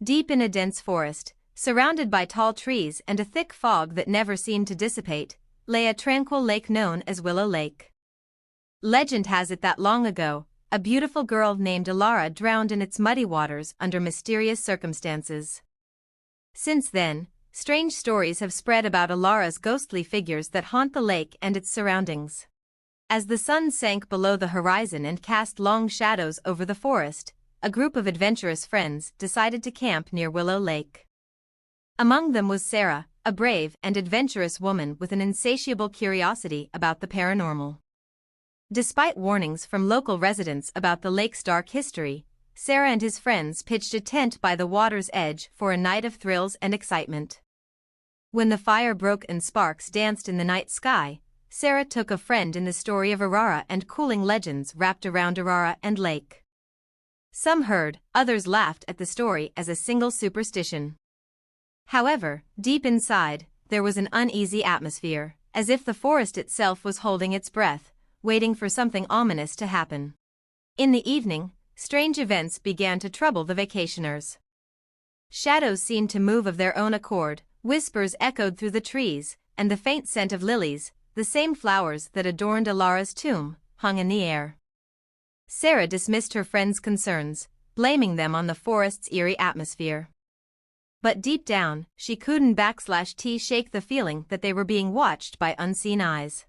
Deep in a dense forest, surrounded by tall trees and a thick fog that never seemed to dissipate, lay a tranquil lake known as Willow Lake. Legend has it that long ago, a beautiful girl named Ilara drowned in its muddy waters under mysterious circumstances. Since then, strange stories have spread about Ilara's ghostly figures that haunt the lake and its surroundings. As the sun sank below the horizon and cast long shadows over the forest, a group of adventurous friends decided to camp near Willow Lake. Among them was Sarah, a brave and adventurous woman with an insatiable curiosity about the paranormal. Despite warnings from local residents about the lake's dark history, Sarah and his friends pitched a tent by the water's edge for a night of thrills and excitement. When the fire broke and sparks danced in the night sky, Sarah took a friend in the story of Aurora and cooling legends wrapped around Aurora and Lake. Some heard, others laughed at the story as a single superstition. However, deep inside, there was an uneasy atmosphere, as if the forest itself was holding its breath, waiting for something ominous to happen. In the evening, strange events began to trouble the vacationers. Shadows seemed to move of their own accord, whispers echoed through the trees, and the faint scent of lilies, the same flowers that adorned Ilara's tomb, hung in the air. Sarah dismissed her friends' concerns, blaming them on the forest's eerie atmosphere. But deep down, she couldn't shake the feeling that they were being watched by unseen eyes.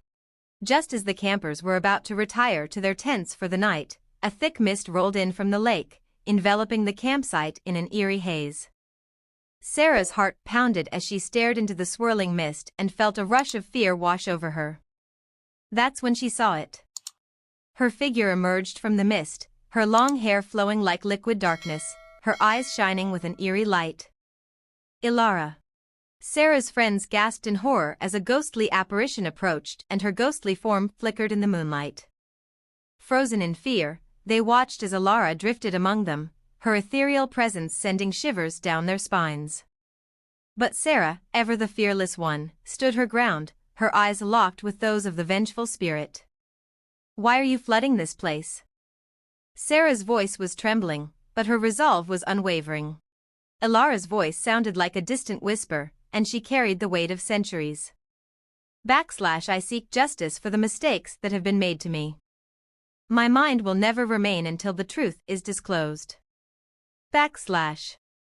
Just as the campers were about to retire to their tents for the night, a thick mist rolled in from the lake, enveloping the campsite in an eerie haze. Sarah's heart pounded as she stared into the swirling mist and felt a rush of fear wash over her. That's when she saw it. Her figure emerged from the mist, her long hair flowing like liquid darkness, her eyes shining with an eerie light. Ilara. Sarah's friends gasped in horror as a ghostly apparition approached and her ghostly form flickered in the moonlight. Frozen in fear, they watched as Ilara drifted among them, her ethereal presence sending shivers down their spines. But Sarah, ever the fearless one, stood her ground, her eyes locked with those of the vengeful spirit. "Why are you flooding this place?" Sarah's voice was trembling, but her resolve was unwavering. Ilara's voice sounded like a distant whisper, and she carried the weight of centuries. I seek justice for the mistakes that have been made to me. My mind will never remain until the truth is disclosed.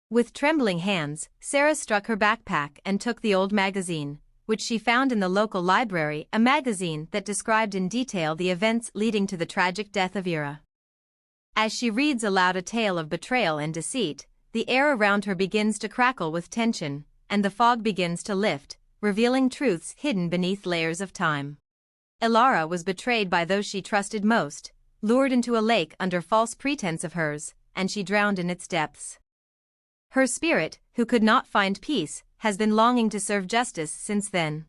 With trembling hands, Sarah struck her backpack and took the old magazine, which she found in the local library, a magazine that described in detail the events leading to the tragic death of Ira. As she reads aloud a tale of betrayal and deceit, the air around her begins to crackle with tension, and the fog begins to lift, revealing truths hidden beneath layers of time. Ilara was betrayed by those she trusted most, lured into a lake under false pretense of hers, and she drowned in its depths. Her spirit, who could not find peace, has been longing to serve justice since then.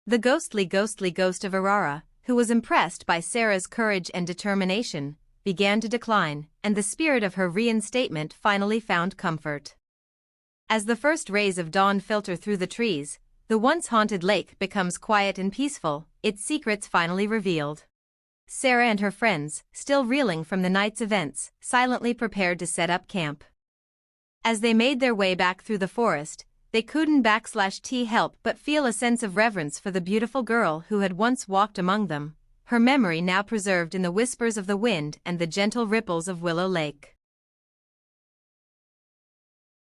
The ghostly ghost of Aurora, who was impressed by Sarah's courage and determination, began to decline, and the spirit of her reinstatement finally found comfort. As the first rays of dawn filter through the trees, the once haunted lake becomes quiet and peaceful, its secrets finally revealed. Sarah and her friends, still reeling from the night's events, silently prepared to set up camp. As they made their way back through the forest, they couldn't help but feel a sense of reverence for the beautiful girl who had once walked among them, her memory now preserved in the whispers of the wind and the gentle ripples of Willow Lake.